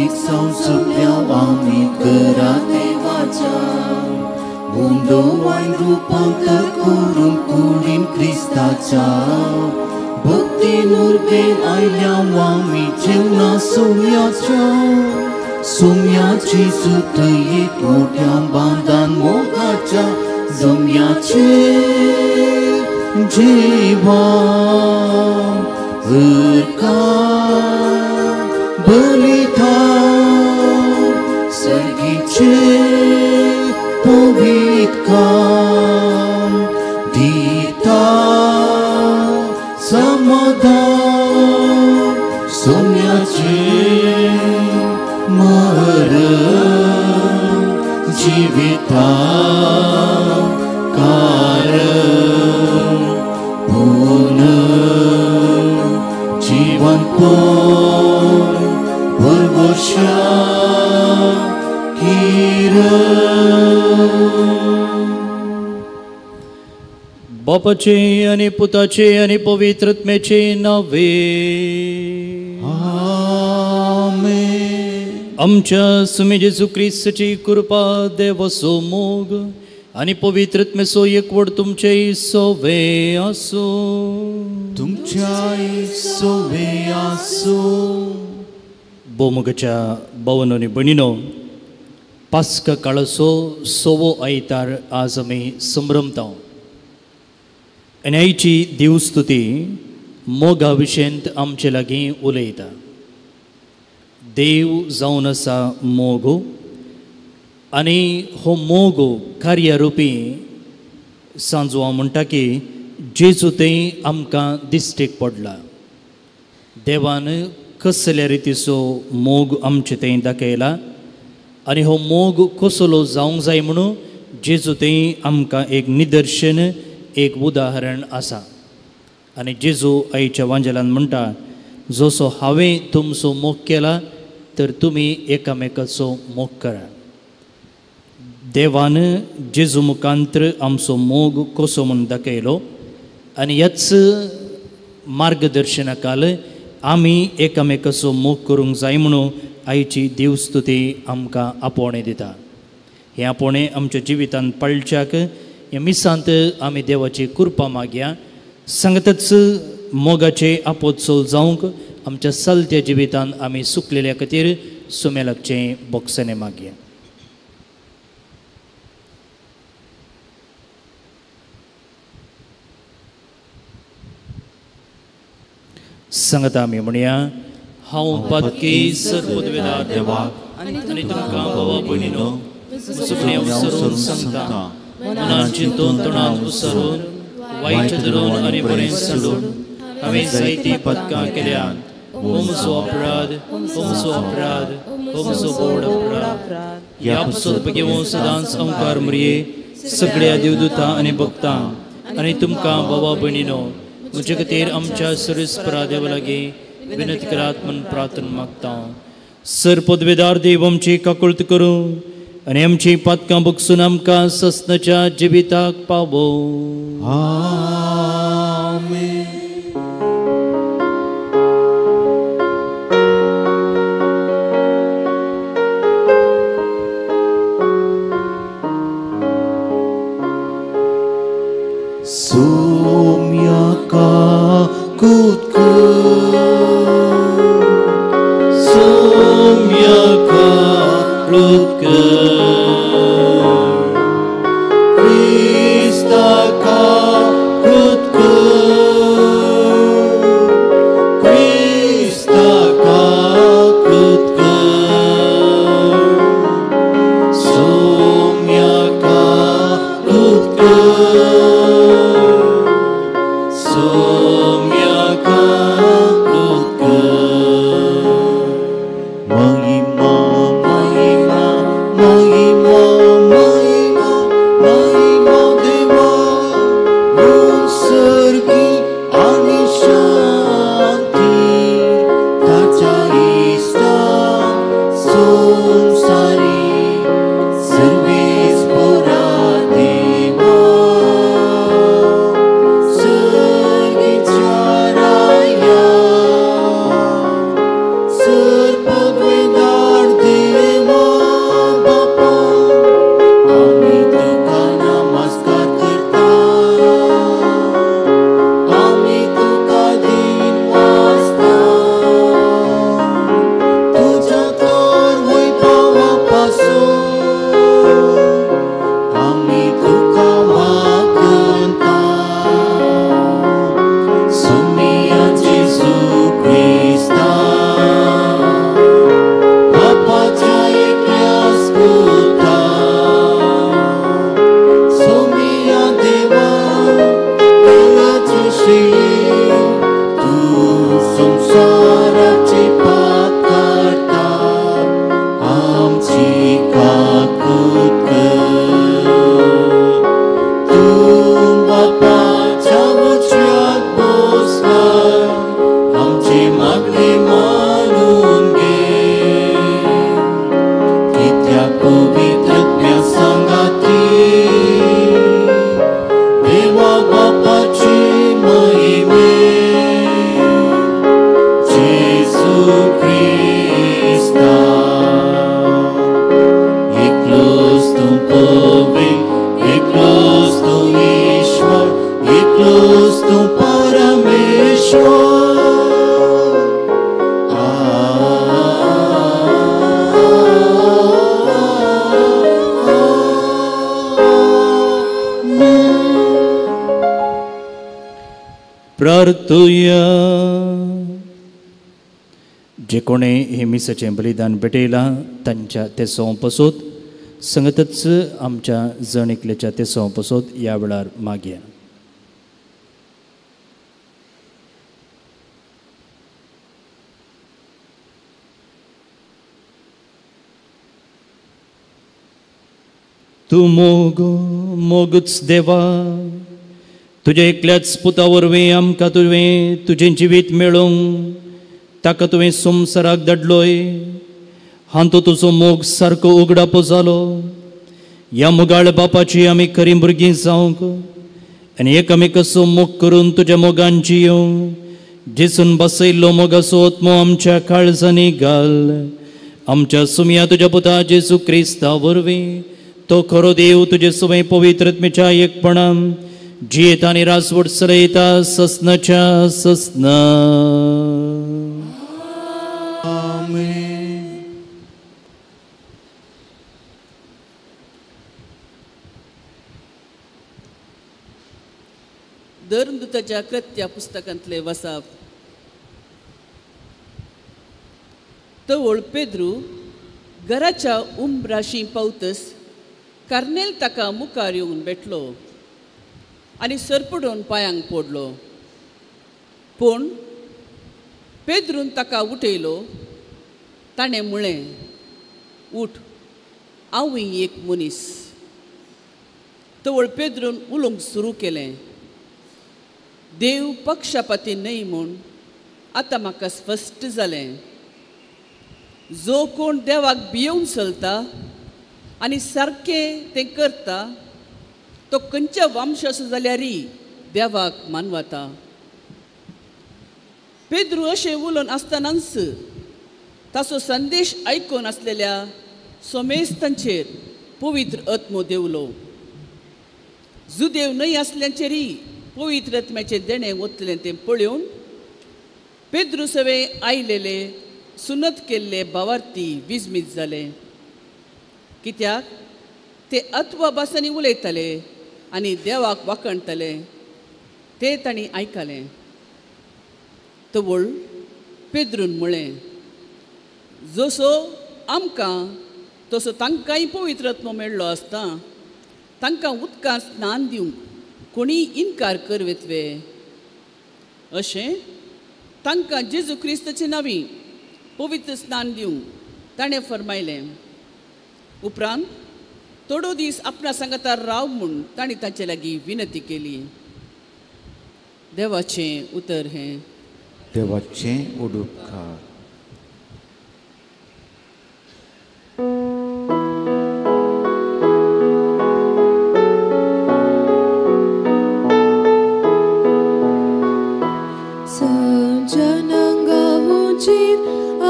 एक संसुप्याव आम्ही करा देवाच्या मुंडो वाईन रूपांतर करून कुडीन क्रिस्ताच्या भक्ती नुर्बेन आयल्याव आम्ही जेवणा सोम्याची सुत एक मोठ्या बांधान मोगाच्या जम्याचे जेवा बलिता सर्गीचे पवित्र काम दिता समाधान सोम्याचे मरण जीविता कारण पूर्ण जीवन वर्षा बापाचे आणि पुताचे आणि पवित्रत्मेचे नवे आमेन. आमच्या सुमे जेजू ख्रिस्ताची कृपा देवसो मोग आणि पवित्रत्मेसो एकवट तुमचे सोवे असो तुमच्या सोवे असो. बोमगच्या भवनोनी बणिनो पास्का काळसो सोवो आयतार आज आमी संभ्रमता आनी आयची देवस्तुती मोगा विशयंत आमचे लागीं उलयता. देव जावन आसा मोगो आनी हो मोगो कार्यारुपी सांजो हांव म्हणटा की जेजू थंय आमकां दिश्टेक पडला. देवान कसल्या रितीचो मोग आमचे थंय दाखयला आनी हो मोग कसलो जावंक जाय म्हणून जेजू थंय आमकां एक निदर्शन एक उदाहरण आसा. आनी जेजू आयच्या वांजेलान म्हणटा जसो हांवें तुमचो मोग केला तर तुमी एकामेकाचो मोग करा. देवान जेजू मुखांतर आमचो मोग कसो म्हूण दाखयलो आनी ह्याच मार्गदर्शनाखाल आमी एकामेकाचो मोग करूंक जाय म्हणून आयची देवस्तुती आमकां आपोवणें दिता. हें आपोवणें आमच्या जिवितांत पळच्याक ह्या मिसांत आमी देवाची कृपा मागया. सांगतच मोगाचे आपोत्सव जावंक आमच्या चलत्या जिवितांत आमी सुकलेल्या खातीर सुमेलाकचें बोगसणे मागया. सांगता आमी म्हणया हांव पातकी सर्वोदवेदार देवाक आनी तुमकां बाबा भयणीनो सुकणे उसरून सांगता मनान चिंतून तोंडान उसरून वायट धरून आनी बरें सोडून हांवें जायतीं पदकां केल्यात. हो म्हजो अपराध हो म्हजो व्हड अपराध. ह्या पासून घेवन सदांच ओंकार मरये सगळ्या देवदूतां आनी भक्तां आनी तुमकां बाबा भयणीनो म्हजे खातीर आमच्या सर्वेस्परा देवा लागीं विनंती करात म्हूण प्रार्थना मागता. सर पदवेदार देव आमची काकुळट करूं आनी आमची पातकां बगसून आमकां ससनाच्या जिविताक पावो. आमेन. सोम्याका Soumya ka प्रार्थुया. जे कोणे हे मिसाचें बलिदान भेटयलां तांच्या ते सोंपसोत संगतच आमच्या जण एकल्याच्या ते सोंपसोत ह्या वेळार मागया. तूं मोगच देवा, तुझ्या एकल्याच पुता वरवीं आमकां तुजें जिवीत मेळोवंक ताका तुवें संवसाराक धाडलोय. हांतो तुजो मोग सारको उगडापो जालो. ह्या मोगाळ बापाची आमी खरीं भुरगीं जावंक आनी एकामेकाचो मोग करून तुज्या मोगान जियोंक जेसून बसयल्लो मोगाचो आत्मो आमच्या काळजांनी घाल. आमच्या सुमया तुज्या पुता जेजू क्रिस्ता वरवीं तो खरो देव तुजे सुमय पवित्र आत्म्याच्या एकपणान जियेता आनी रासवट चलयता ससनाच्या ससना. धर्मदूताच्या कृत्या पुस्तकांतले वसाप. तो पेद्रू घराच्या उंबराशी पावतस कार्नेल ताका मुखार येवन भेटलो आनी सरपडून पांयांक पडलो. पूण पेद्रून ताका उठयलो. ताणें म्हळें, उठ, हांवूय एक मनीस. तवळ पेद्रून उलोवंक सुरू केलें. देव पक्षपाती न्हय म्हूण आतां म्हाका स्पश्ट जालें. जो कोण देवाक भियेवन चलता आनी सारकें तें करता तो खंयच्या वंशाचो जाल्यारय देवाक मानवता. पेद्रू अशें उलोवन आसतनाच ताचो संदेश आयकून आसलेल्या सोमेस्तांचेर पवित्र आत्मो देवलो. जुदेव न्हय आसल्यांचेरय पवित्र आत्म्याचें देणें वतलें तें पळोवन पेद्रू सवे आयलेले सुनत केल्ले भावार्थी विजमीत जाले. कित्याक ते अत्व भासांनी उलयताले आनी देवाक वाखणताले ते तांणी आयकलें. तवळ पेद्रून म्हळें, जसो आमकां तसो तांकांय पवित्र आत्मो मेळ्ळो आसता तांकां उदकांत स्नान दिवंक कोणी इन्कार करवेतवे. अशें तांकां जेजू क्रिस्ताचे नांवी पवित्र स्नान दिवंक ताणें फरमायलें. उपरांत थोडो दीस आपणा सांगातार राव म्हूण तांणी तांचे लागीं विनंती केली. देवाचें उतर हें. देवाचें उडुपकार.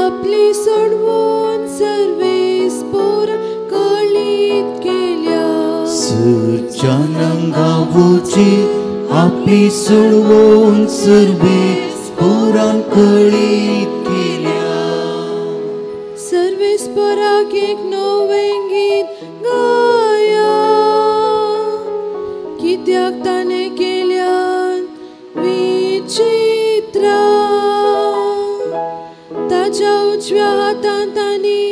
आपली सोडवून सर्वेस पोर कळीत केल्या. सज्जनांगावची आपली सोडवून सर्वेस पोरां कळीत केल्या. सर्वेस पोराक एक नवें गीत गाया. कित्याक ताणें केल्यान विचित्रा. ताच्या उजव्या हातान तांणी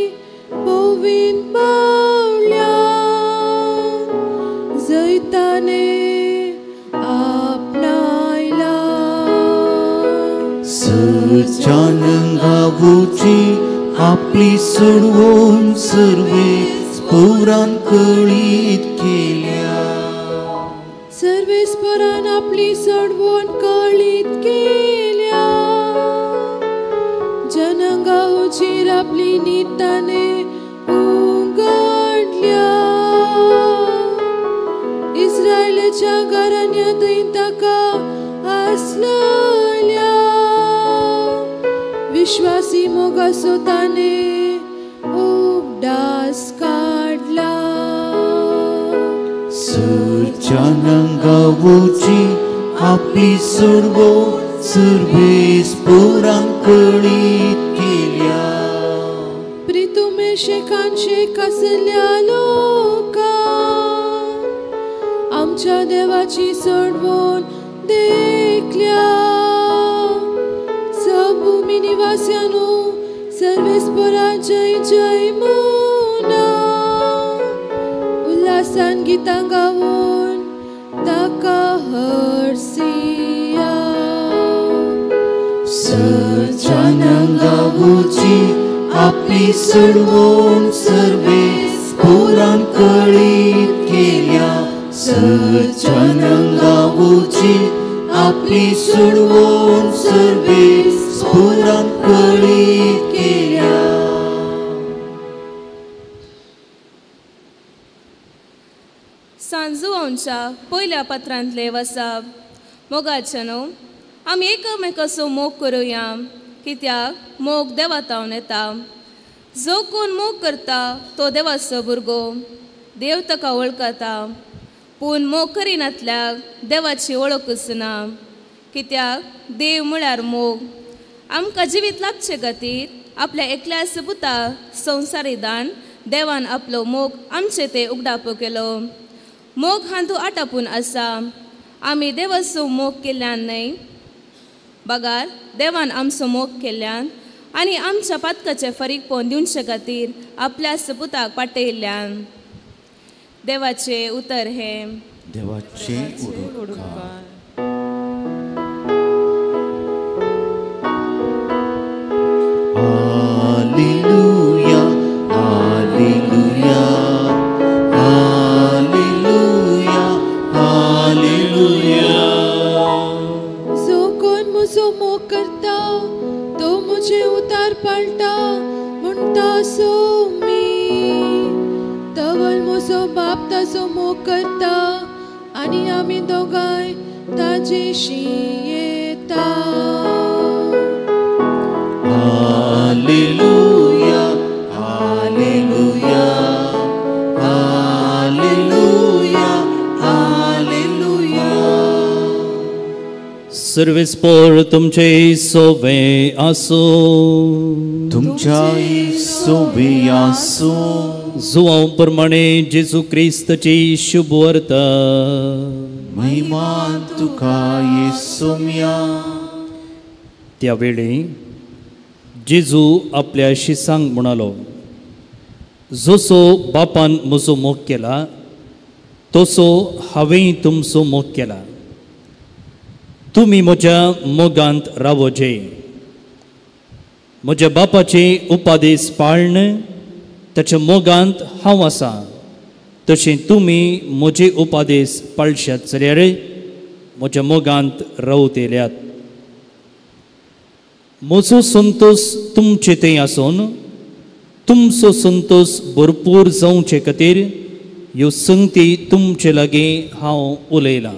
पोवीन पावल्या. जंय ताणें आपणायला. सज्जनांगावची आपली सोडवून सर्वेस पोरां कळीत केल्या. सर्वेस पोरान आपली सोडवून कळीत केल्या. जनांगांचेर आपली निताने उगडल्या. इस्रायलाच्या घराण्यांतय ताका आसलेल्या. विश्वासी मोगाचो ताणें उगडास काडला. सज्जनांगावची आपली सोडवून सर्वेस पोरां कळीत केल्या. प्रितुमे शेकान शेक आसल्या लोकां आमच्या देवाची सोडवून देखल्या. विश्वास्यानो सर्वेस्परा जय जय मोना उल्हासान गितां गावून ताका हरसिया सच्चानं गावूची आपली सोडवून सर्वेस पुराण कळीत केल्या सच्चानं गावूची आपली सोडवून सर्वेस पुराण कळीत केल्या सांजू आमच्या पयल्या पत्रांतले वसाप मोगाचे न्हू आमी एकामेकाचो मोग करुया कित्याक मोग देवातावन येता जो कोण मोग करता तो देवाचो भुरगो देव ताका वळखता पूण मोग करिनातल्याक देवाची वळखूच ना कित्याक देव म्हळ्यार मोग आमकां जिवीत लाभचे खातीर आपल्या एकल्याच पुता संवसारी दान देवान आपलो मोग आमचे ते उगडाप केलो मोग हांतू आटापून आसा आमी देवाचो मोग केल्ल्यान न्हय बगार देवान आमचो मोग केल्ल्यान आनी आमच्या पातकाचे फरीक पोवन दिवचे खातीर आपल्याच पुताक पाठयल्ल्यान देवाचे उतर हे देवाचे उडोवकार हालेलुया हालेलुया हालेलुया हालेलुया जो कोण म्हजो मोग करता तो म्हजे उतार पाळटा म्हणटा सो मी तवल म्हजो बाप ताचो मोग करता आनी आमी दोगांय ताजेशी येता हालेलुया हालेलुया हालेलुया हालेलुया सर्वेस्पर तुमचे सोवे आसो तुमच्या सोबे आसो जुवां प्रमाणे जेजू क्रिस्ताची शुभ वार्ता महिमा तुका येसुम्या त्यावेळी जेजू आपल्या शिसांक म्हणालो जसो बापान म्हजो मोग केला तसो हांवें तुमचो मोग केला तुमी म्हज्या मोगांत रावोजे म्हज्या बापाचे उपादेश पाळन ताच्या मोगांत हांव आसा तशें तुमी म्हजे उपादेश पाळशात जाल्यार म्हज्या मोगांत रावतेल्यात म्हजो संतोष तुमचे थंय आसून तुमचो संतोष भरपूर जावचे खातीर ह्यो संगती तुमचे लागीं हांव उलयलां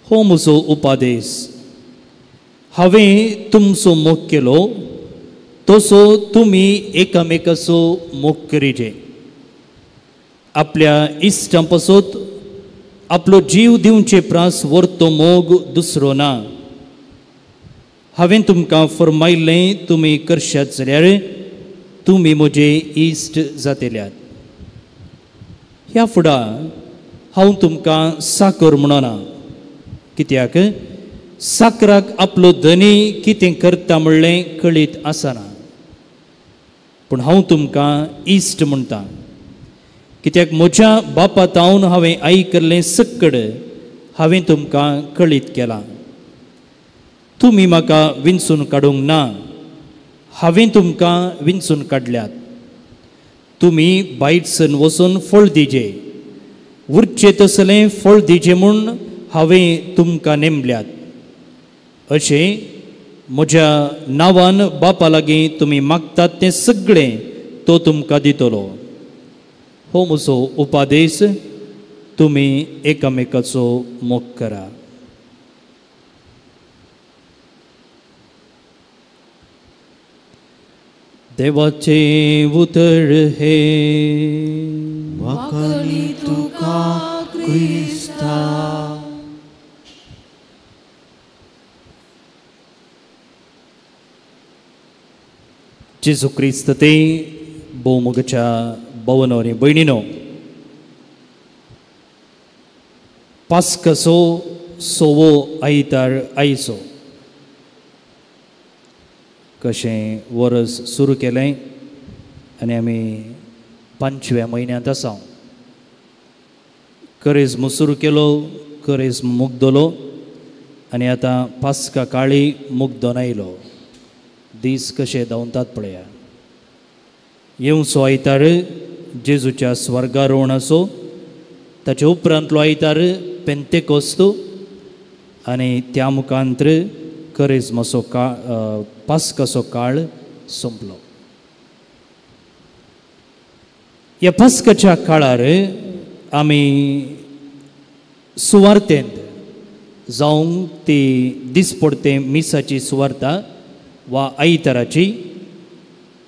हो म्हजो उपादेश हांवें तुमचो मोग केलो तसो तुमी एकामेकाचो मोग करीजे आपल्या इश्टां पासत आपलो जीव दिवचे प्रास व्हरतो मोग दुसरो ना हांवें तुमकां फरमायल्लें तुमी करशात जाल्यार तुमी म्हजे इश्ट जातेल्यात ह्या फुडां हांव तुमकां साकर म्हणना कित्याक साकराक आपलो धनी कितें करता म्हणलें कळीत आसना पूण हांव तुमकां इश्ट म्हणटा कित्याक म्हज्या बापा तावन हांवें आयकल्लें सक्कड हांवें तुमकां कळीत केलां तुमी म्हाका विंचून काडूंक ना हांवें तुमकां विंचून काडल्यात तुमी बायटसन वचून फळ दिजे उरचें तसलें फळ दिजें म्हूण हांवें तुमकां नेमल्यात अशें म्हज्या नांवान बापा लागीं तुमी मागतात तें सगळें तो तुमकां दितलो हो म्हजो उपादेश तुमी एकामेकाचो मोग करा देवाचे उतर हे वाकली तुका क्रिस्ता जेजू क्रिस्त ते भोवमुगाच्या भावनो आनी भयणीनो पास्कसो सोवो आयतार आयचो कशें वर्स सुरू केलें आनी आमी 5व्या म्हयन्यांत आसा. करिज्म सुरू केलो, करिज्म मुग्दलो आनी आतां पास्का काळी मुग्दोन आयलो. दीस कशे धांवतात पळया. येवचो आयतार जेजूच्या स्वर्गारोहण आसो, ताचे उपरांतलो आयतार पेंतेकोस्त आनी त्या मुखांतर करिज्माचो पास्काचो काळ संपलो. ह्या पास्काच्या काळार आमी सुवार्थेंत जावं ती दिसपडते मिसाची सुवार्ता वा आयताराची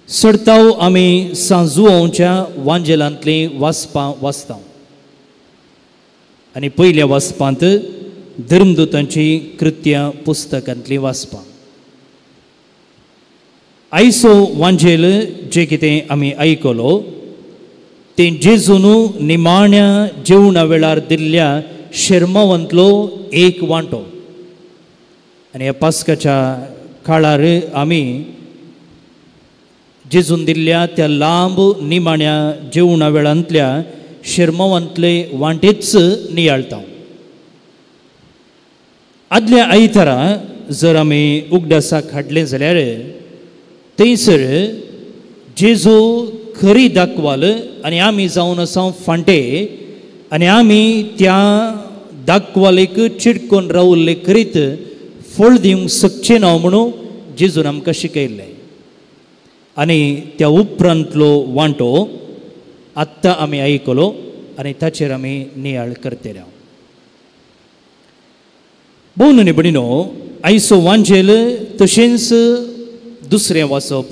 सडताव आमी सांजुवांच्या वांजेलांतली वाचपां वाचता. आनी पयल्या वाचपांत धर्मदूतांची कृत्यां पुस्तकांतली वाचपां. आयचो वांजेल जे कितें आमी आयकलो तें जेजून निमाण्या जेवणा वेळार दिल्ल्या शर्मावंतलो एक वांटो. आनी ह्या पास्काच्या काळार आमी जेजून दिल्ल्या त्या लांब निमाण्या जेवणा वेळांतल्या शर्मावंतले वांटेच नियाळटा. आदल्या आयतारा जर आमी उगडासाक हाडलें जाल्यार थंयसर जेजू खरी दाखवाल आनी आमी जावन आसा फांटे आनी आमी त्या दाखवालेक चिडकोन रावल्ले करीत फळ दिवंक शकचे ना म्हणून जेजून आमकां शिकयल्लें. आनी त्या उपरांतलो वांटो आत्तां आमी आयकलो आनी ताचेर आमी नियाळ करतले. भोव निबडीनो, आयचो वांजेल तशेंच दुसरें वाचप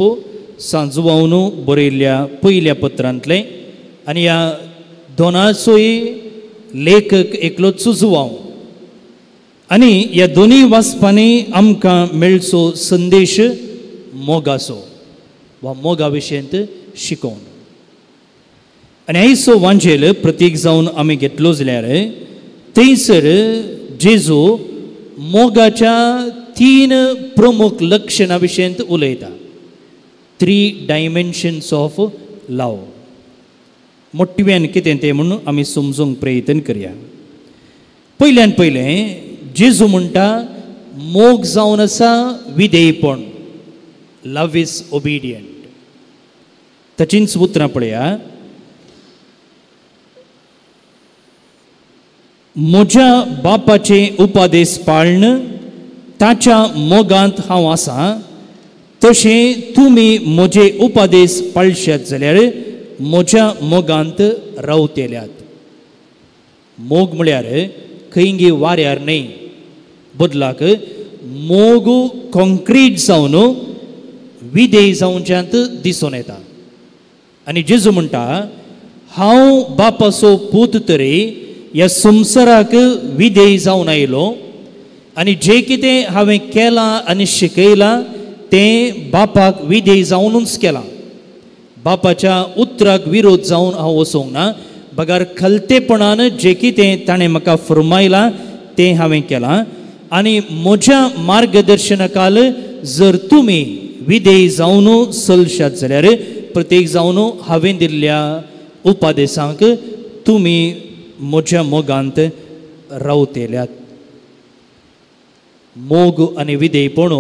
सांजुवांवन बरयल्ल्या पयल्या पत्रांतलें आनी ह्या दोनाचोय लेखक एकलोच सुजुवांव. आनी ह्या दोनी वाचपांनी आमकां मेळचो संदेश मोगाचो वा मोगा विशयंत शिकोवन. आनी आयचो वांजेल प्रतीक जावन आमी घेतलो जाल्यार थंयसर जेजू मोगाच्या 3 प्रमुख लक्षणां विशयंत उलयता. 3 डायमेन्शन्स ऑफ लव. मोठ्यान कितें तें म्हणून आमी समजूंक प्रयत्न करया. पयल्यान पयलें जेजू म्हणटा मोग जावन आसा विधेयपण. लव इज ओबिडियंट. ताचींच उतरां पळया. म्हज्या बापाचे उपादेश पाळन ताच्या मोगांत हांव आसा, तशें तुमी म्हजे उपादेश पाळशात जाल्यार म्हज्या मोगांत रावतल्यात. मोग म्हळ्यार खंयी वाऱ्यार न्हय, बदलाक मोग कॉन्क्रीट जावन विधेय जावच्यांत दिसून येता. आनी जेजू म्हणटा हांव बापाचो पूत तरी ह्या संवसाराक विधेय जावन आयलो आनी जें कितें हांवें केलां आनी शिकयलां तें बापाक विधेय जावनूच केलां. बापाच्या उतराक विरोध जावन हांव वचोंक ना. बगार खलतेपणान जें कितें ताणें म्हाका फरमायलां तें हांवें केलां. आनी म्हज्या मार्गदर्शनाखाल जर तुमी विधेय जावन चलशात जाल्यार प्रत्येक जावन हांवें दिल्ल्या उपादेशांक तुमी म्हज्या मोगांत रावतल्यात. मोग आनी विधेयपण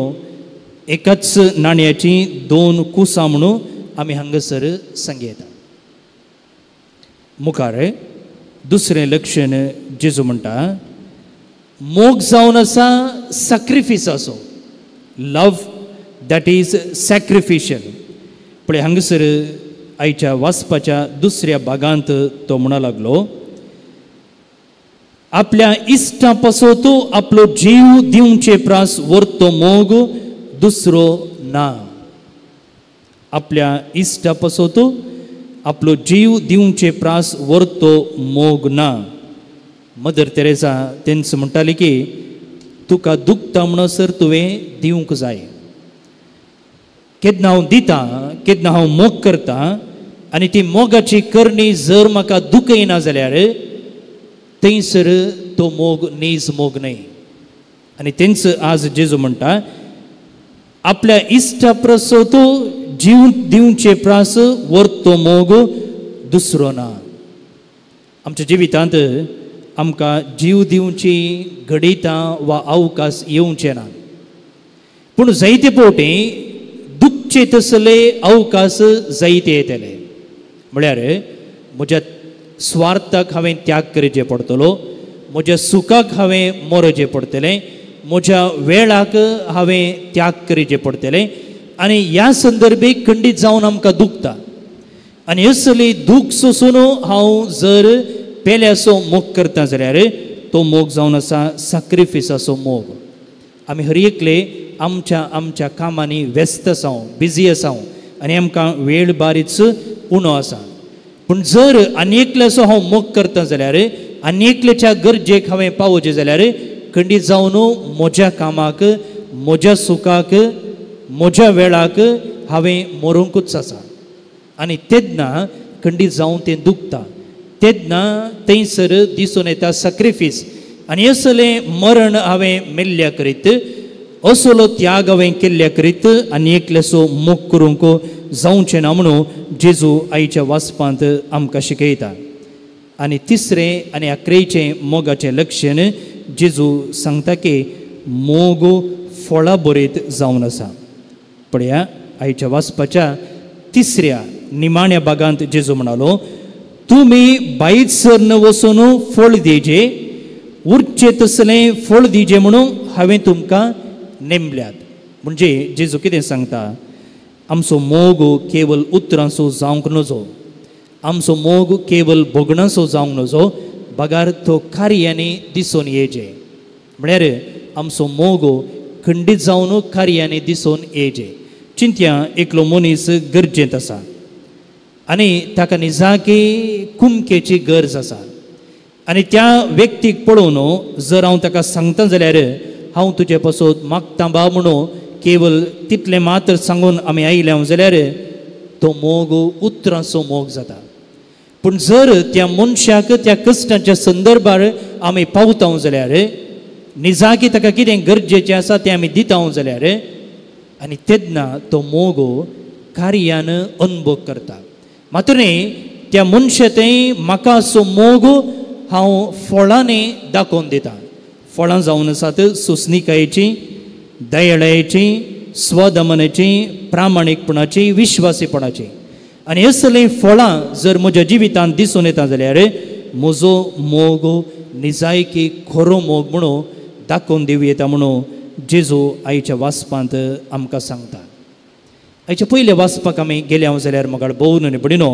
एकाच नाण्याची 2 कुसां म्हणून आमी हांगासर सांगयता. मुखार दुसरें लक्षण जेजू म्हणटा मोग जावन आसा सॅक्रिफिसाचो. लव दॅट इज सॅक्रिफिशियल. पळय हांगासर आयच्या वाचपाच्या दुसऱ्या भागांत तो म्हणा लागलो आपल्या इश्टा पासत आपलो जीव दिवचे प्रास व्हरतो मोग दुसरो ना. आपल्या इश्टा पासत आपलो जीव दिवचे प्रास व्हरतो मोग ना. मदर तेरेसा तेंच म्हणटाली की तुका दुखता म्हणसर तुवें दिवंक जाय. केन्ना हांव दिता, केन्ना हांव मोग करता आनी ती मोगाची करणी जर म्हाका दुखयना जाल्यार थंयसर तो मोग नीज मोग न्हय. आनी तेंच आज जेजू म्हणटा आपल्या इश्टा प्रसो तो जीव दिवचे प्रास वर्तो मोग दुसरो ना. आमच्या जिवितांत आमकां जीव दिवची घडितां वा अवकाश येवचे ना. पूण जायते फावटी दुखचे तसले अवकाश जायते येतले. म्हळ्यार म्हज्या स्वार्थाक हांवें त्याग करचे पडटलो, म्हज्या सुखाक हांवें मरचें पडटलें, म्हज्या वेळाक हांवें त्याग करचें पडटलें आनी ह्या संदर्भीक खंडीत जावन आमकां दुखता. आनी असली दूख सोसून हांव जर पेल्याचो मोग करता जाल्यार तो मोग जावन आसा सॅक्रिफिसाचो मोग. आमी हर एकले आमच्या कामांनी व्यस्त आसां, बिजी आसां आनी आमकां वेळ बारीच उणो आसा. पूण जर आनी एकल्याचो हांव मोग करता जाल्यार आनी एकल्याच्या गरजेक हांवें पावोवचें जाल्यार खंडीत जावन म्हज्या कामाक, म्हज्या सुखाक, म्हज्या वेळाक हांवें मरूंकूच आसा. आनी तेन्ना खंडीत जावन तें दुखता. तेन्ना थंयसर दिसून येता सॅक्रिफीस. आनी असलें मरण हांवें मेल्ल्या करीत, असलो त्याग हांवें केल्ल्या करीत आनी एकल्याचो मोग करूंक जावचें ना म्हणून जेजू आईच्या वाचपांत आमकां शिकयता. आनी तिसरें आनी अकरेचें मोगाचें लक्षण जेजू सांगता की मोग फळां बरयत जावन आसा. पळया, आईच्या वाचपाच्या तिसऱ्या निमाण्या भागांत जेजू म्हणालो, तुमी बाईचसर न वचून फळ दिजे, उरचे तसलें फळ दिजे म्हणून हांवें तुमकां नेमल्यात. म्हणजे जेजू कितें सांगता, आमचो मोग केवल उतरांचो जावंक नजो, आमचो मोग केवल भोगणाचो जावंक नजो, बगार तो कार्यांनी दिसून येजे. म्हळ्यार आमचो मोग खंडीत जावन कार्यांनी दिसून येजे. चिंत्या, एकलो मनीस गरजेंत आसा आनी ताका निजाकी कुमकेची गरज आसा आनी त्या व्यक्तीक पळोवन जर हांव ताका सांगता जाल्यार हांव तुजे पासून मागता बा म्हणून केवल तितलें मात्र सांगून आमी आयल्या जाल्यार तो मोग उतरांचो मोग जाता. पूण जर त्या मनशाक त्या कश्टाच्या संदर्भार आमी पावता जाल्यार, निजाकी ताका कितें गरजेचें आसा तें आमी दिता जाल्यार, आनी तेन्ना तो मोग कार्यान अनुभव करता. मात्र त्या मनशा थंय म्हाका असो मोग हांव फळांनी दाखोवन दिता. फळां जावन आसात सुस्निकायेची, दयाळायेची, स्वदमनाची, प्रामाणीकपणाची, विश्वासीपणाची. आनी असलीं फळां जर म्हज्या जिवितांत दिसून येता जाल्यार म्हजो मोग निजायकी खरो मोग म्हणून दाखोवन दिवं येता म्हणून जेजू आईच्या वाचपांत आमकां सांगता. आयच्या पयल्या वाचपाक आमी गेल्या जाल्यार म्हाका भोवन आनी भयणीनो,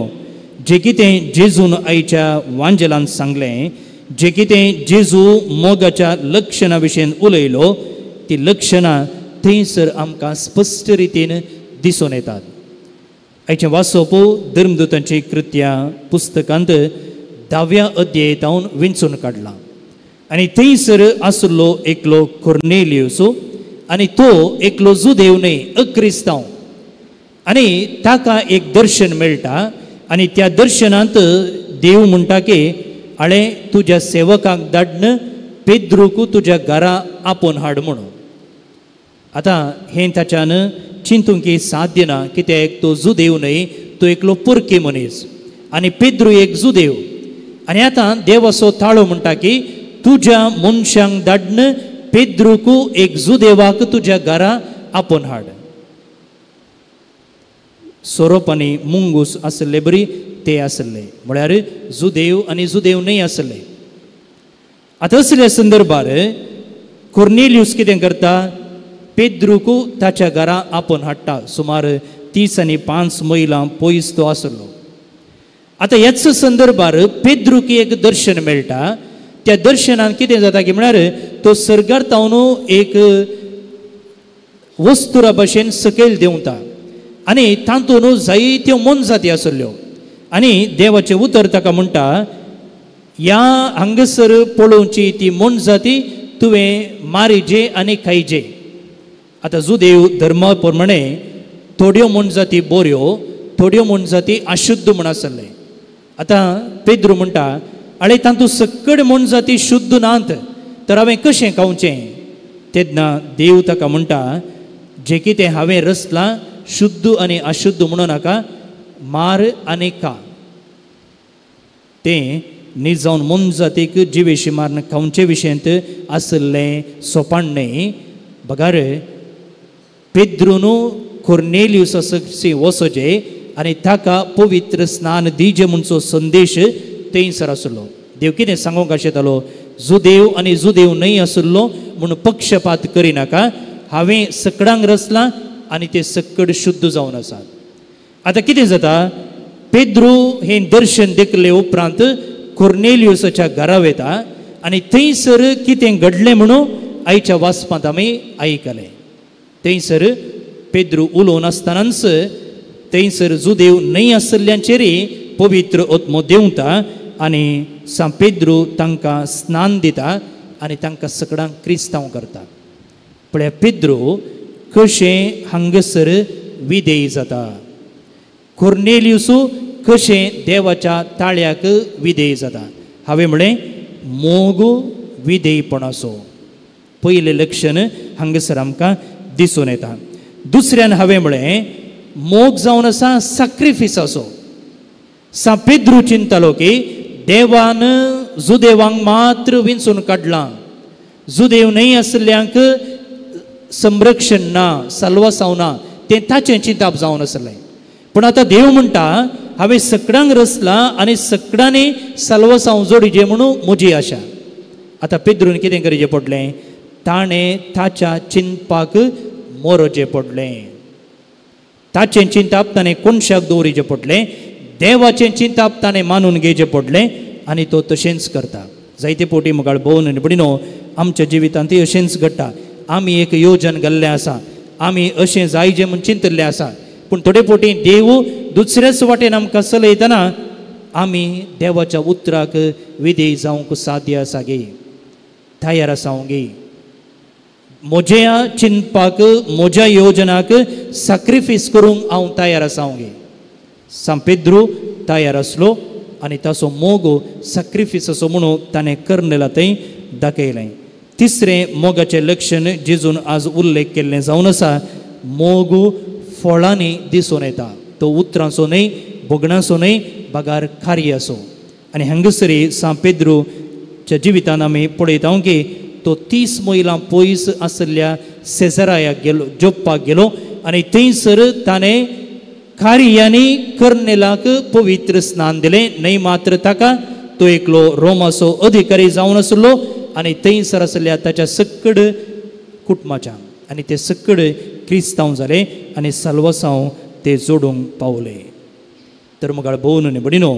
जें कितें जेजून आईच्या वांजेलांत सांगलें, जें कितें जेजू मोगाच्या लक्षणां विशीं उलयलो, ती लक्षणां थंयसर आमकां स्पश्ट रितीन दिसून येतात. आयचें वाचप धर्मदूतांची कृत्यां पुस्तकांत 10व्या अध्यायांत विंचून काडलां. आनी थंयसर आसलो एकलो कोर्नेलियूस आनी तो एकलो जुदेव न्हय, अक्रिस्तांव. आनी ताका एक दर्शन मेळटा आनी त्या दर्शनांत देव म्हणटा की हांवें तुज्या सेवकाक धाडन पेद्रूक तुज्या घरा आपोवन हाड म्हणून. आतां हें ताच्यान चिंतूंक साध्य ना, कित्याक तो जुदेव न्हय, तो एकलो पुरकी मनीस आनी पेद्रू एक जुदेव. आनी आतां देव असो ताळो म्हणटा की तुज्या मनशांक धाडन पेद्रूक एक जुदेवाक तुज्या घरा आपोवन हाड. सोरोप आनी मुंगूस आसले बरी ते आसले, म्हळ्यार जुदेव आनी जुदेव न्हय आसले. आतां असल्या संदर्भार कोर्नेलियूस कितें करता, पेद्रूक ताच्या घरा आपोवन हाडटा. सुमार 30 आनी 5 मैलां पयस तो आसलो. आतां ह्याच संदर्भार पेद्रूक एक दर्शन मेळटा. त्या दर्शनान कितें जाता की म्हळ्यार तो सर्गार्थावन एक वस्तुरा भशेन सकयल देंवता आनी तातूंत जायत्यो मनजाती आसल्यो. आनी देवाचें उतर ताका म्हणटा, ह्या हांगासर पळोवची ती मनजाती तुवें मारिजे आनी खायजे. आतां जुदेव धर्मा प्रमाणे थोड्यो मनजाती बऱ्यो, थोड्यो मनजाती अशुद्ध म्हण आसले. आतां पेद्रू म्हणटा, आळे तातूंत सकड मनजाती शुद्ध नात तर हांवें कशें खावचें. तेन्ना देव ताका म्हणटा, जे कितें हांवें रचलां शुद्ध आनी अशुद्ध म्हणू नाका, मार आनी खा. तें न्ही जावन मन जातीक जिवेशी मारन खावचे विशयंत आसलें सोपाणणें. बगार पेद्रूनु कोर्नेलियुस वचोचे आनी ताका पवित्र स्नान दिजे म्हणचो संदेश थंयसर आसलो. देव कितें सांगूंक आशिल्लो, जुदेव आनी जुदेव न्हय आसलो म्हूण पक्षपात करिनाका. हांवें सकडांक रचलां आनी ते सकड शुद्ध जावन आसात. आतां कितें जाता, पेद्रू हें दर्शन देखले उपरांत कोर्नेलियुसाच्या घरा वयता आनी थंयसर कितें घडलें म्हणून आयच्या वाचपांत आमी आयकलें. थंयसर पेद्रू उलोवन आसतनाच थंयसर जुदेव न्हय आसल्ल्यांचेरय पवित्र आत्मो देंवता आनी सा पेद्रू तांकां स्नान दिता आनी तांकां सगळ्यांक क्रिस्तांव करता. पळय पेद्रू कशें हांगसर विधेय जाता. कोर्नेलियुसू कशें देवाच्या ताळ्याक विधेय जाता. हांवें म्हळें मोग विधेयपणाचो पयलें लक्षण हांगसर आमकां दिसून येता. दुसऱ्यान हांवें म्हळें मोग जावन आसा सॅक्रिफिसाचो. सा पेद्रू चिंतलो की देवान जुदेवांक मात्र विंचून काडलां, जुदेव न्हय आसल्ल्यांक संरक्षण ना, साल्वासांव ना, तें ताचें चिंताप जावन आसलें. पूण आतां देव म्हणटा हांवें सकडांक रचलां आनी सकडांनी साल्वासांव जोडिचें म्हणून म्हजी आशा. आतां पेद्रून कितें करचें पडलें, ताणें ताच्या चिंतपाक मरचें पडलें. ताचें चिंताप ताणें कोणशाक दवरिचें पडलें, देवाचें चिंताप ताणें मानून घेवचें पडलें आनी तो तशेंच करता. जायते फावटी मुखार भोवन निबडिनो आमच्या जिवितांत अशेंच घडटा. आमी एक येवजण घाल्लें आसा, आमी अशें जायचें म्हूण चिंतल्लें आसा, पूण थोडे फावटी देव दुसऱ्याच वाटेन आमकां चलयतना आमी देवाच्या उतराक विधेय जावंक साध्य आसा गे, तयार आसांव गे. म्हज्या चिंतपाक, म्हज्या येवजणाक सॅक्रिफीस करूंक हांव तयार आसांव गे. सा पेद्रू तयार आसलो आनी ताचो मोग सॅक्रिफीसाचो म्हणून ताणें कर्नेला थंय दाखयलें. तिसरें मोगाचें लक्षण जेजून आज उल्लेख केल्लें जावन आसा, मोग फळांनी दिसून येता. तो उतरांचो न्हय, भोगणाचो न्हय, बागार कार्याचो. आनी हांगसरी सा पेद्रूच्या जिवितांत आमी पळयता की तो 30 मैलां पयस आसलेल्या सेझारायाक गेलो, जोप्पाक गेलो आनी थंयसर ताणें कार्यानी कर्नेलाक पवित्र स्नान दिलें. न्हय मात्र ताका, तो एकलो रोमाचो अधिकारी जावन आसलो आनी थंयसर आसलेल्या ताच्या सकड कुटुंबाच्या आनी ते सकड क्रिस्तांव जाले आनी साल्वासांव ते जोडूंक पावले. तर मुखार भोवन निबडिनो,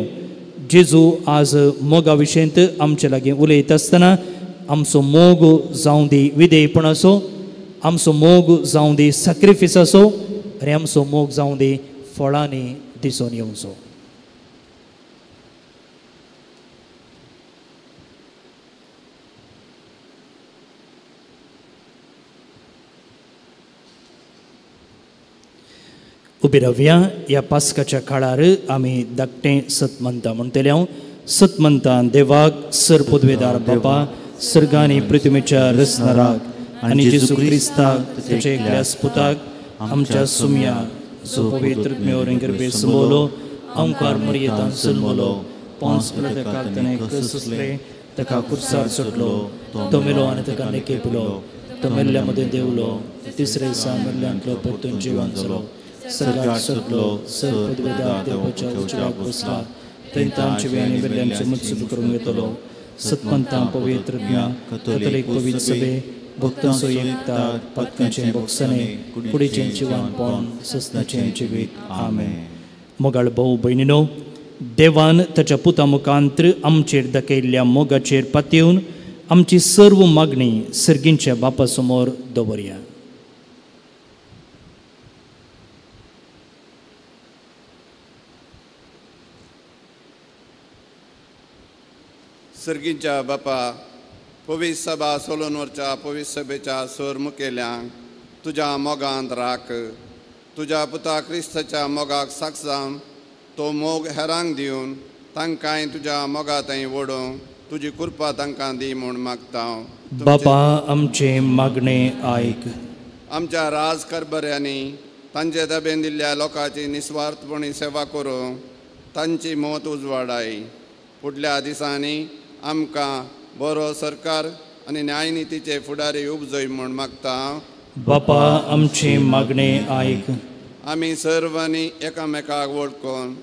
जेजू आज मोगा विशयंत आमचे लागीं उलयता आसतना आमचो मोग जावं दी विधेयपणाचो, आमचो मोग जावं दी सॅक्रिफिसाचो आनी आमचो मोग जावं दी फळांनी दिसून येवचो. उबी रावया. ह्या पास्काच्या काळार आमी धाकटें सत म्हणटा म्हणटले हांव. सत म्हणटा देवाक सर पदवेदार बापा, सर्गांनी पृथ्वीच्या रचणाराक आनी जेजू क्रिस्ताक ताचे एकल्या पुताक आमच्या सुम्या जो पवित्र मेवरेंगर समोलो, ओंकार मर्यादान सल्मलो, पोंस पिलाताक ताणें कसले ताका कुर्सार सुटलो, तो मेलो आनी ताका नेकेपलो, तो मेल्ल्या मदें देवलो, तिसरे दिसा मेल्ल्यांतलो परतून जिवंत जालो, सर्गाक सुटलो, सर पदवेदार देवाच्या उजवाक बसला, थंय तांचे वेळांनी मेल्ल्यांचे मुत्सुक करून येतलो. सतपंतां पवित्र कथोलीक पवित्र सभे, भक्तांचो एकता, पातकांचें भोगसणे, कुडीचें जिवणपण, ससनाचें जिवीत. आमेन. मोगाळ भाऊ भयणीनो, देवान ताच्या पुता मुखांतर आमचेर दाखयल्ल्या मोगाचेर पातयेवन आमची सर्व मागणी सर्गींच्या बापा समोर दवरया. सर्गींच्या बापा, पवित्र सभा सोलोनवरच्या पवित्र सभेच्या सोर मुखेल्यांक तुज्या मोगांत राख. तुज्या पुता क्रिस्ताच्या मोगाक साक्ष जावन तो मोग हेरांक दिवन तांकांय तुज्या मोगा थंय ओडोवंक तुजी कृपा तांकां दी म्हूण मागता. बापा, आमचे मागणे आयक. आमच्या राजकारभाऱ्यांनी तांचे दबेन दिल्ल्या लोकांची निस्वार्थपणी सेवा करूंक तांची मत उजवाडाय. फुडल्या दिसांनी आमकां बरो सरकार आनी न्यायनितीचे फुडारी उपजय म्हूण मागता. बापा आमचे मागणे आयक. आमी सर्वांनी एकामेकाक वळखून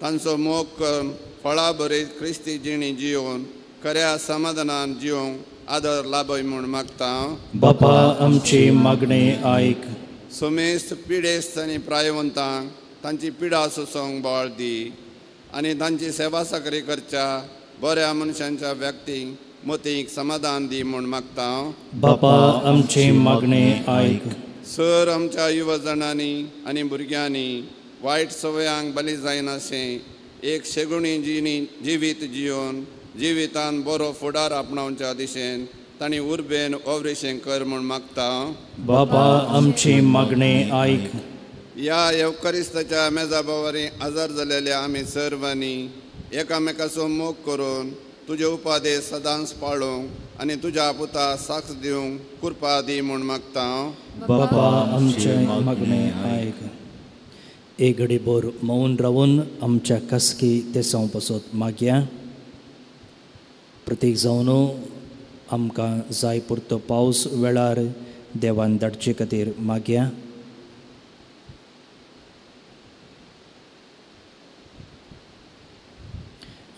तांचो मोग करून फळां भरीत क्रिस्ती जिणी जियोवन खऱ्या समाधानान जिवंक आदर लाभय म्हूण मागता. बापा आमचे मागणे आयक. सोमेस्त पिडेस्त आनी प्रायवंतांक तांची पिडा सोंसोवंक बळ दी आनी तांची सेवा साकरी करच्या बऱ्या मनशांच्या व्यक्तींक मतीक समाधान दी म्हूण मागता. बापा आमचे मागणे आयक. सर आमच्या युवजणांनी आनी भुरग्यांनी वायट सवयांक बली जायनाशें एक शेगुणी जिवीत जियोवन जिवितान बरो फुडार आपणावच्या दिशेन तांणी उर्बेन ओवरिशें कर म्हूण मागता. बापा आमचे मागणे आयक. ह्या येवकारिस्ताच्या मेजाबावरी आजार जालेल्या आमी सर्वांनी एकामेकाचो मोग करून तुजे उपादेश सदांच पाळूंक आनी तुज्या पुता साक्ष दिवंक कृपा दी म्हूण मागता. बापा आमचे मागणे आयक. एक घडीभर मौन रावून आमच्या कसकी ते पासत मागया. प्रत्येक जावन आमकां जाय पुरतो पावस वेळार देवान धाडचे खातीर मागया.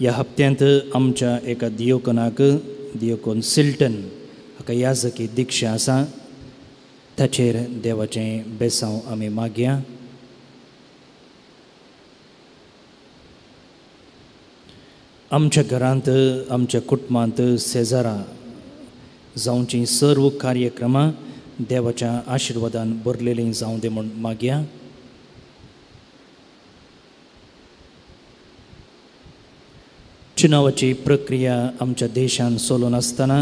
ह्या हप्त्यांत आमच्या एका दियोकनाक दियोकोन सिल्टन हाका याजकी दिक्षा आसा ताचेर देवाचें बेसांव आमी मागया. आमच्या घरांत आमच्या कुटुंबांत शेजारा जावची सर्व कार्यक्रमां देवाच्या आशिर्वादान भरलेलीं जावं दे म्हूण मागया. चुनावाची प्रक्रिया आमच्या देशान चलून आसतना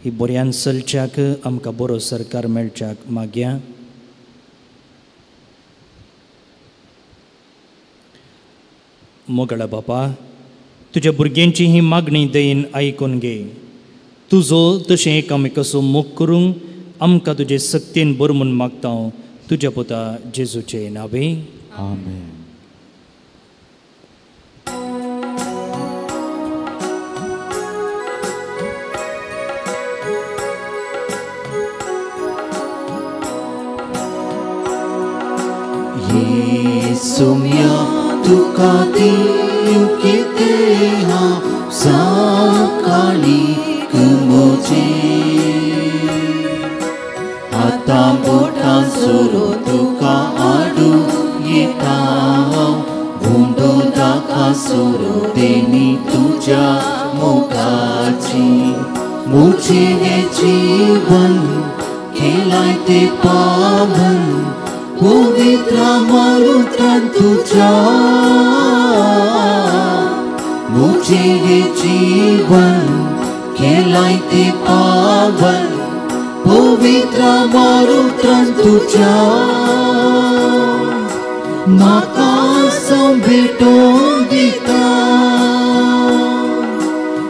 ही बऱ्यान चलच्याक आमकां बरो सरकार मेळच्याक मागया. मोगळा बापा तुज्या भुरग्यांची ही मागणी दयेन आयकून घे. तुजो तशें एकामेकाचो मोग करूंक आमकां तुजे सक्तीन बर म्हूण मागता तुज्या पुता जेजूचे नांवे. आमेन. येसुम्या तुका दिवंक हांव सकाळीं म्हजें आतां बोटां सोरो तुका आडूं येता हांव भोंडो दाका सोरो देनी तुज्या मोगाची. म्हजें हें जीवन केलाय तें पावन पवित्र मारुतान तुझ्या. म्हजें हें जीवन केलाय तें पावन पवित्र मारुतान तुझ्या. म्हाका भेटोवन दिता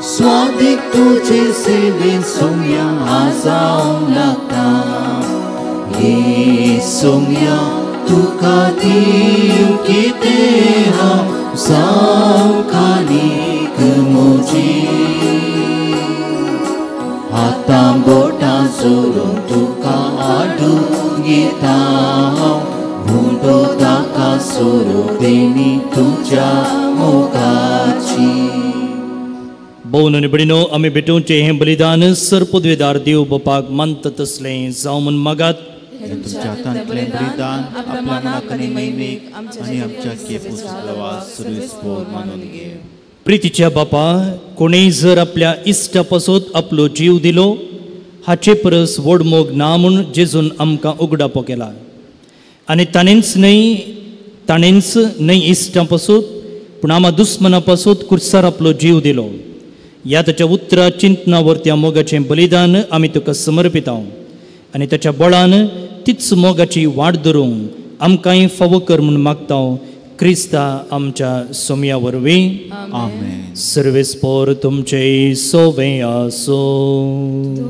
स्वादीक तुजे सेवेन सोम्या आजावंक लागता. येसुम्या तुका दिवंक हांव सकाळीं म्हजें आतां बोटां सोरून तुका आडूं येता हांव भोंडो दाका सोरो देनी तुज्या मोगाची. भोवन आनी भयणीनो आमी भेटोवचें हें बलिदान सरपदवेदार देव बापाक मानता तसलें जावं म्हूण मागात. तुमच्या हातांतलें बलिदान आपल्या मनाक आनी महिमेक आनी आमच्या केपें सुरेस्पोर मानून घे. प्रितीच्या बापा कोणेय जर आपल्या इश्टा पासत आपलो जीव दिलो हाचे परस व्हड मोग ना म्हूण जेजून आमकां उगडापो केला. आनी ताणेंच न्हय इश्टां पासत पूण आमा दुस्मनां पासत कुर्सार आपलो जीव दिलो. ह्या ताच्या उतरां चिंतना वर्त्या मोगाचें बलिदान आमी तुका समर्पिता आनी ताच्या बळान तीच मोगाची वाट धरूंक आमकांय फावो कर म्हूण मागता क्रिस्ता आमच्या सोम्या वरवीं आमेन. सर्वेस्पोर तुमचे सोवे आसो.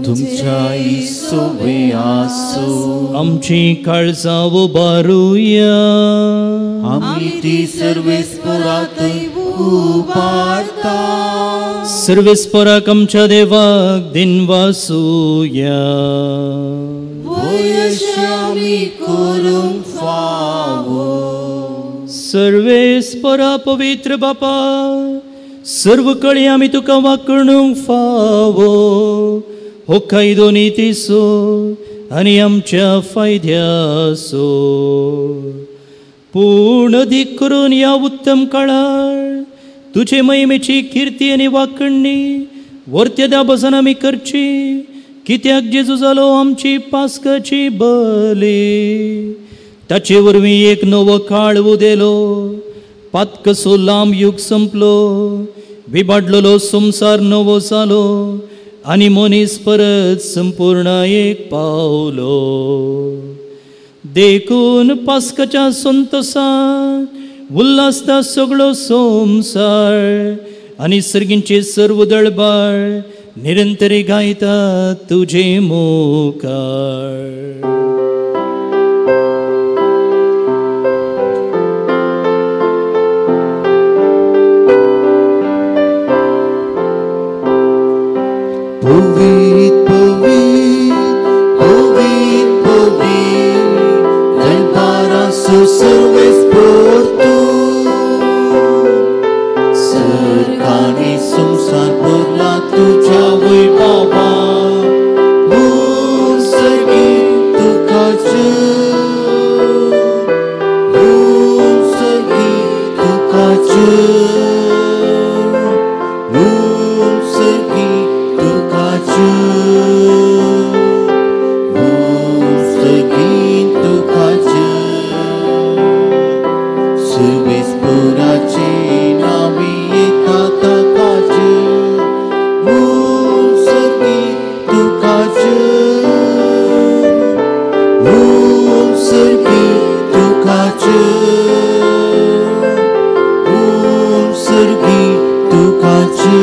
तुमच्या सोवे आसो. आमची काळजां उबारुया. आमी ती सर्वेस्परात उबारता. सर्वेस्पराक आमच्या देवाक दिनवासुया. आमी करूंक फावो. सर्वेस्परा पवित्र बापा, सर्व कळी आमी तुका वाकणूंक फावो. हो कायदो नितीसो आनी आमच्या फायद्यासो. पूर्ण अधिक करून या उत्तम काळार तुझे महिमेची कीर्ती आनी वाकणणी वर्त्यदा बसन आमी करची. कित्याक जेजू जालो आमची पास्काची बली. ताचे वरवीं एक नवो काळ उदेलो. पातकसो लांब युग संपलो. विबाडलेलो संसार नवो जालो आनी मनीस परत संपूर्णायेक पावलो. देखून पास्काच्या संतोषान उल्हासता सगळो संसार आनी सर्गींचे सर्व दळबार निरंतरी गायता तुझे मुखार. Puvit, puvit, puvit, puvit, del paraso serves por tu. Cercani sumsan por la tuya voi baba, bun sergi tu kacu, bun sergi tu kacu, bun sergi tu kacu, bun sergi tu kacu. Servis puraci nami tata kacu, bun sergi tu kacu, bun sergi tu kacu, bun sergi tu kacu,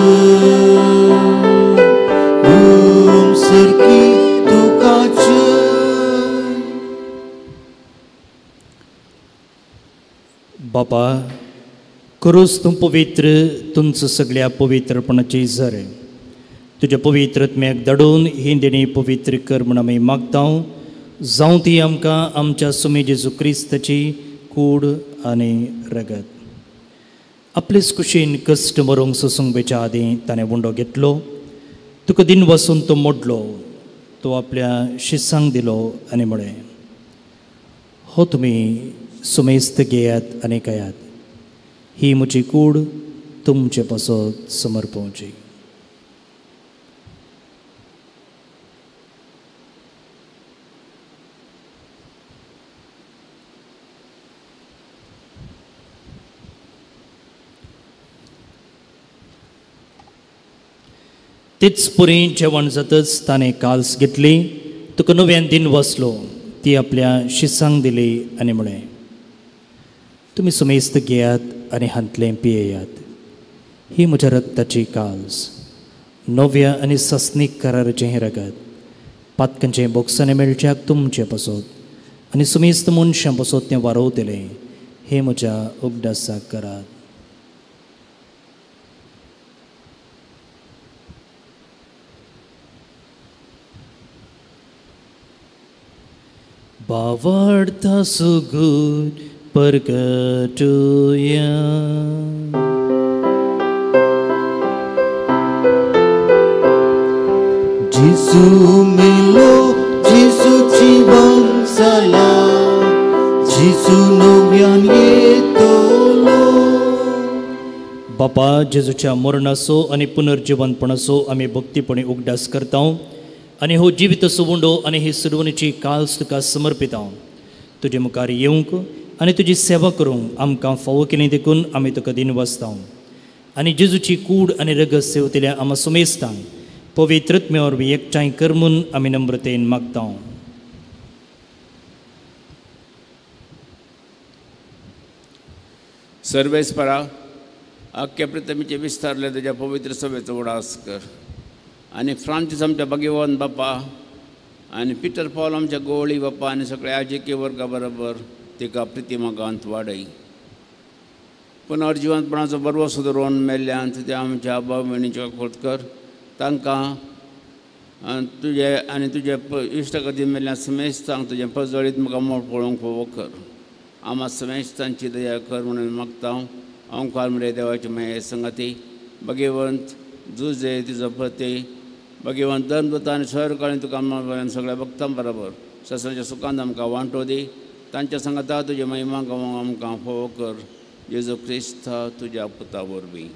bun sergi tu kacu. बापा, करोस तूं पवित्र तुमचं सगळ्या पवित्रपणाची झर. तुझ्या पवित्रत्म्याक धाडून ही देणी पवित्र कर म्हूण आमी मागता. जावं ती आमकां आमच्या सुमे जेजू क्रिस्ताची कूड आनी रगत. आपलेच कुशीन कश्ट मरूंक सोसूंक आदीं ताणें उंडो घेतलो. तुका दिन वसून तो मोडलो. तो आपल्या शिसांक दिलो आनी म्हळें, हो तुमी सुमेस्त घेयात आनी खायात. ही म्हजी कूड तुमचे पासत समर्पवची. तेच पुरी जेवण जातच ताणें काल्स घेतली. तुका नव्यान दिन वसलो. ती आपल्या शिसांक दिली आनी म्हळें, तुमी सुमेस्त घेयात आनी हांतलें पियेयात. ही म्हज्या रक्ताची काल्स, नव्या आनी सस्नीक कराराचें हें रगत. पातकांचें बोक्सांनी मेळच्याक तुमचें पासत आनी सुमेस्त मनशां पासत तें वारोवतलें. हे म्हज्या उगडासाक करात. Bavarta sugut pergatuya. Jisu melo, Jisu cibang salam, Jisu novian yetolo. बापा, जेजूच्या मरणाचो आनी पुनर्जीवनपणाचो आमी भक्तीपणी उगडास करता. आनी हो जिवीत सुवंडो आनी ही सुरवणेची काल्स तुका समर्पिता. तुजे मुखार येवंक आनी तुजी सेवा करूंक आमकां फावो केलें देखून आमी तुका दिन वसता. आनी जेजूची कूड आनी रगत सेवतल्या आमी सुमेस्तांक पवित्रत्म्या वरवीं एकठांय कर म्हूण आमी नम्रतेन मागता. सर्वेस्परा अख्ख्या पृथ्वीचे विस्तारले तुझ्या पवित्र सभेचो उडास कर आणि फ्रांसीस आमच्या भगवान बाप्पा आणि पीटर पॉल आमच्या गोळी बाप्पा आणि सगळ्या आजिके वर्गा बरोबर तिका प्रितिमाकांत वाडय पुनर्जिवंतपणाचो बरवो सुदारून मेल्ल्यान तुझे आमच्या भाव भयणीचे खोत कर तांकां तुझे आनी तुझे इश्टगती मेल्ल्या समेस्तांक तुझे पजळीत म्हाका मोळ पळोवंक फोव कर आम्हा समेस्तांची दया कर म्हणून मागता ओंकार म्हणजे देवाची माये संगती भगवंत जुजे तिजो पती भगवंत दंदवता आनी सहकाळी तुका आमच्या सगळ्या भक्तां बरोबर ससनाच्या सुखांत आमकां वांटो दी तांच्या संगता तुजे महिमा गावोंक आमकां फोव कर जेजू क्रिस्ता तुज्या पुता वरवीं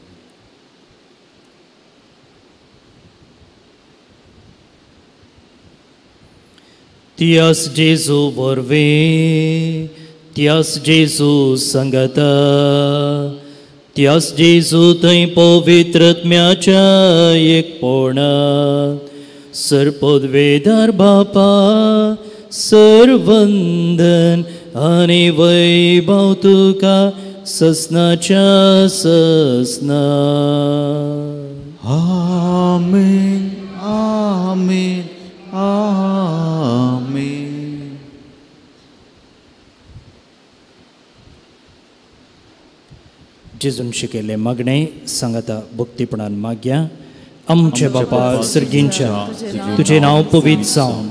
Tias Jesu vorve, Tias Jesu sangata, Tias Jesu tăi povitratmyacha ekpona, Sarpodvedar Bapa, Sarvandan, Ani vaibhav tuka, Sasnacha sasna. Amen, amen, amen. जेजून शिकयले मागणे सांगता भक्तीपणान मागया आमचे बापा सर्गींच्या तुझे नांव पवित्र जावं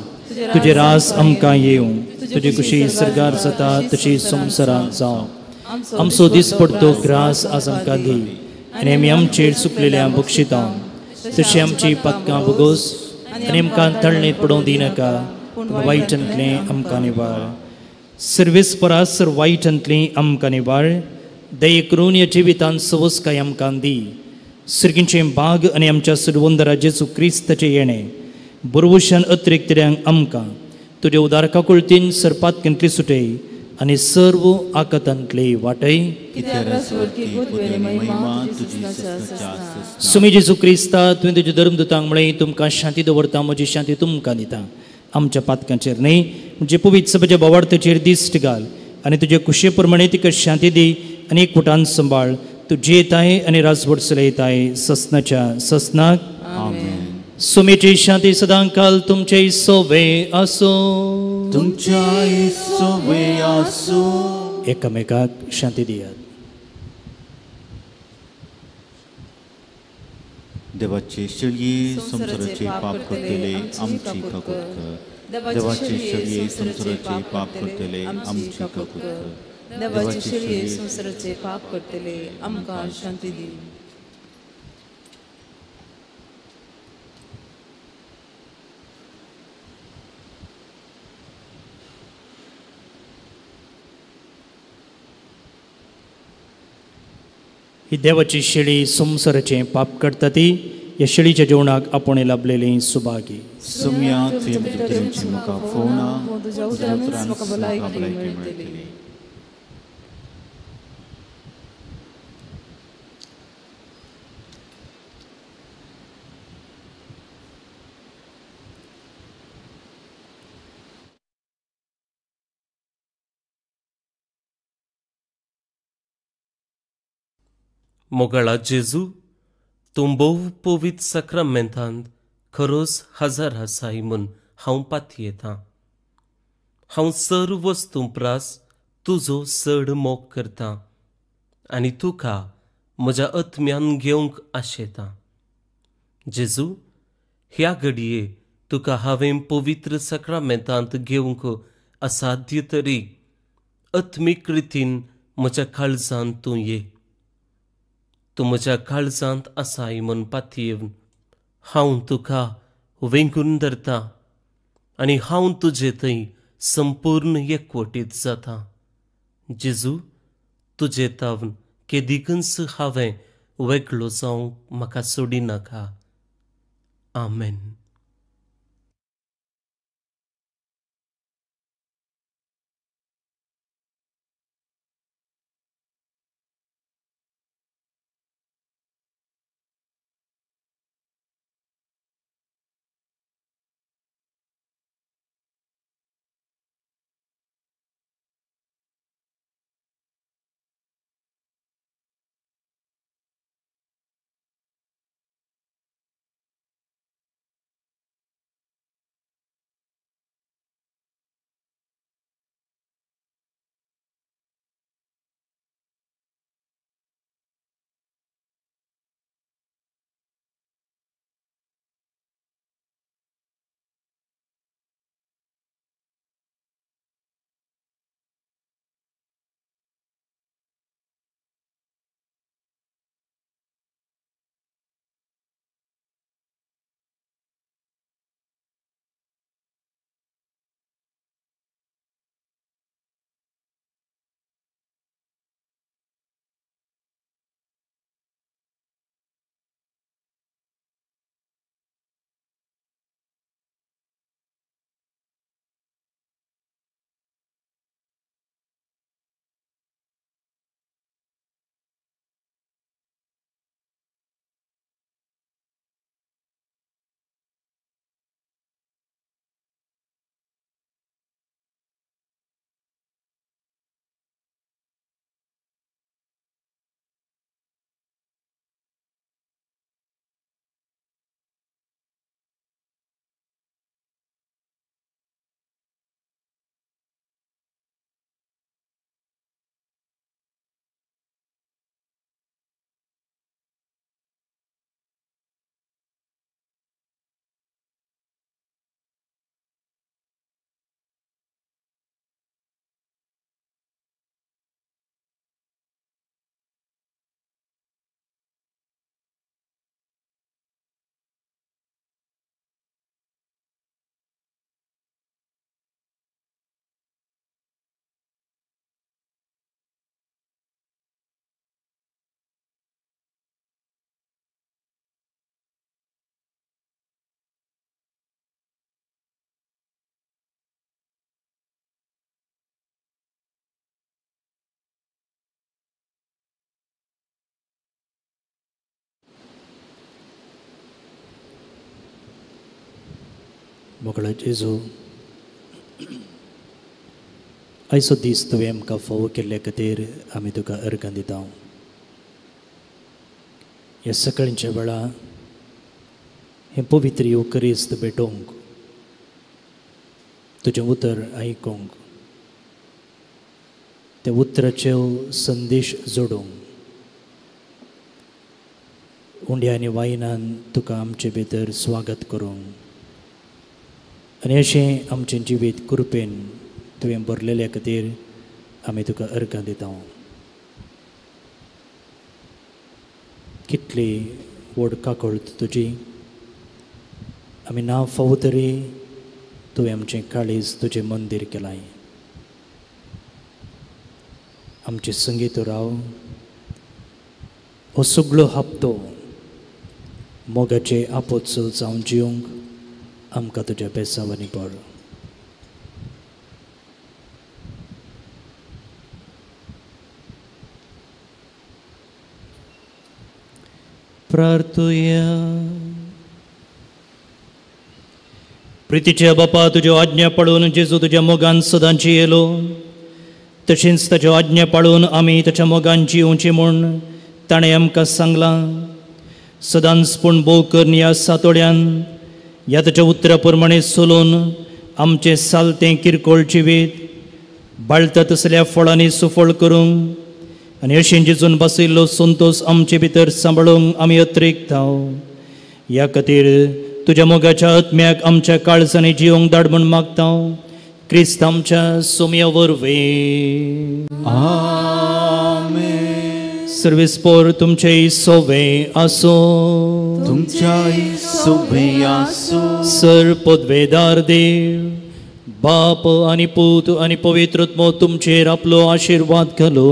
तुझे रास आमकां येवं तुझी कुशी सर्गार जाता तशी संवसारांत जावं आमचो दिसपडतो ग्रास आज आमकां दी आनी आमी आमचेर चुकलेल्या बक्षिता तशी आमची पातकां भोगोस आनी आमकां तळणेत पडोवं दिनाका पूण वायटांतलें आमकां निवार सर्वेस्परासर वायटांतलीं आमकां निवार दये करून ह्या जिवितांत सवस काय आमकां दी सर्गींचें बाग आनी आमच्या सर्वोंदरा जेजू क्रिस्ताचें येणें बरोवशान अतिरिक्तऱ्यांक आमकां तुज्या उदारका कुळतीन सरपातकेंतली सुटय आनी सर्व आकतांतली वाटय सुमी जेजू क्रिस्ता तुवें तुज्या धर्मदुतांक म्हळें तुमकां शांती दवरता म्हजी शांती तुमकां दिता आमच्या पातकांचेर न्ही म्हणजे पवित्र सभेच्या बोवार्थाचेर दिश्ट घाल आनी तुजे कुशे प्रमाणे तिका शांती दी आनी एकवटान सांबाळ तूं जेताय आनी राजवट चलयताय ससनाच्या ससनाक सुमेची शांती सदां काल तुमचे सोवे आसो तुमच्या सोवे आसो एकामेकाक शांती दियात देवाचे शेळये संसाराचे पाप करतले आमची काकूत कर देवाचे शेळये संसाराचे पाप करतले आमची काकूत कर देवाचे शेळये संसाराचे पाप करतले आमकां शांती दी ही देवाची शेळी संसाराचे पाप करता ती ह्या शेळीच्या जेवणाक आपण लाभलेली सुभागी सुम्या तुझे म्हाका फोना तुज्या उतरांत म्हाका भलायकी मेळटली मोगळा जेजू तूं भोव पवित्र सक्रामेंतांत खरोच हजार आसाय म्हूण हांव पातयेतां हांव सर्व वस्तू प्रास तुजो चड मोग करतां आनी तुका म्हज्या आत्म्यान घेवंक आशेतां जेजू ह्या घडये तुका हांवें पवित्र सक्रामेंतांत घेवंक असाध्य तरी आत्मीक रितीन म्हज्या काळजांत तूं ये तूं म्हज्या काळजांत आसाय म्हूण पातयेवन हांव तुका वेंगून धरतां आनी हांव तुजे थंय संपूर्ण एकवटीत जातां जेजू तुजे तावन केदिकच हांवें वेगळो जावंक म्हाका सोडिनाका आमेन. मोकळा जेजू आयचो दीस तुवें आमकां फोव केल्ले खातीर आमी तुका अर्गां दिता. ह्या सकाळच्या वेळा हें पवित्र युकरिस्त भेटोवंक तुजें उतर आयकूंक त्या उतराचे संदेश जोडूंक उंड्या आनी वायनान तुका आमचे भितर स्वागत करूंक आनी अशें आमचें जिवीत कृपेन तुवें भरलेल्या खातीर आमी तुका अर्गां दिता. कितली व्हड काकूळट तुजी. आमी ना फावो तरी तुवें आमचें काळीज तुजें मंदीर केलां. आमचे संगीत राव हो सगळो हप्तो मोगाचे आपोत्सव जावन जिवंक आमकां तुज्या बेसावांनी भर. प्रार्थुया. प्रितीच्या बापा तुज्यो आज्ञा पाळून जेजू तुज्या मोगान सदांची येलो तशींच ताच्यो आज्ञा पाळून आमी ताच्या मोगान जिवची म्हूण ताणें आमकां सांगलां. सदांच पूण भोव करून ह्या सातोड्यान ह्या ताच्या उतरा प्रमाणे चलून आमचें सालतें किरकोळ जिवीत बाळटा तसल्या फळांनी सुफळ करूंक आनी अशें जिजून बसयल्लो संतोश आमचे भितर सांबाळूंक आमी अत्रेकता. ह्या खातीर तुज्या मोगाच्या आत्म्याक आमच्या काळजांनी जिवंक धाड म्हूण मागता. क्रिस्त आमच्या सोम्या वरवीं. आमेन. सर्वेस्पोर तुमचे सोवे आसो. तुमच्याय सोबे आसो. सर्वपदवेदार देव बाप आनी पूत आनी पवित्रत्मो तुमचेर आपलो आशिर्वाद घालो.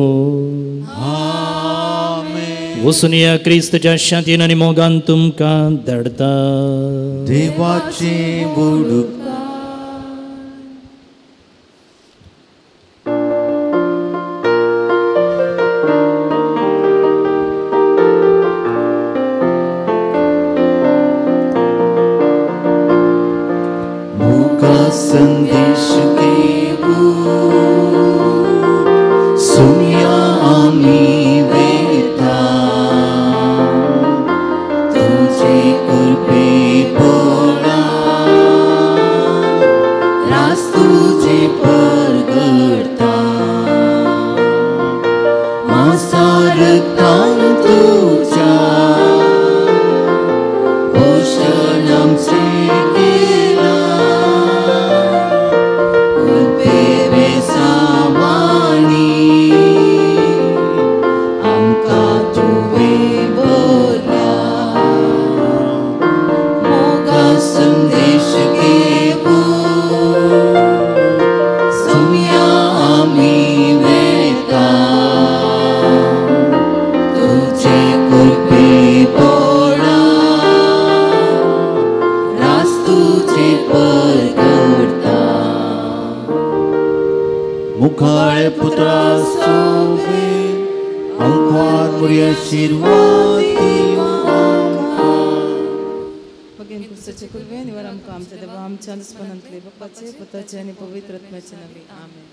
आमेन. वचून या क्रिस्ताच्या शांतीन आनी मोगान तुमकां धाडटा. देवाचे बुडूक संदेश घेऊ सुम्या आमी वेता तुझे कृपे पोळा रास तुझे परगडता मासारतान तुझ्या पोषण आमचे मुखाळे पुत्रा सोवे अंकार मुरी आशीर्वाद भगवान पुस्तकाचे कुलवे निवार आमकां आमच्या देवा आमच्या स्पंदनांतले बापाचे पुताचे आनी पवित्र आत्म्याचे नावे आमेन.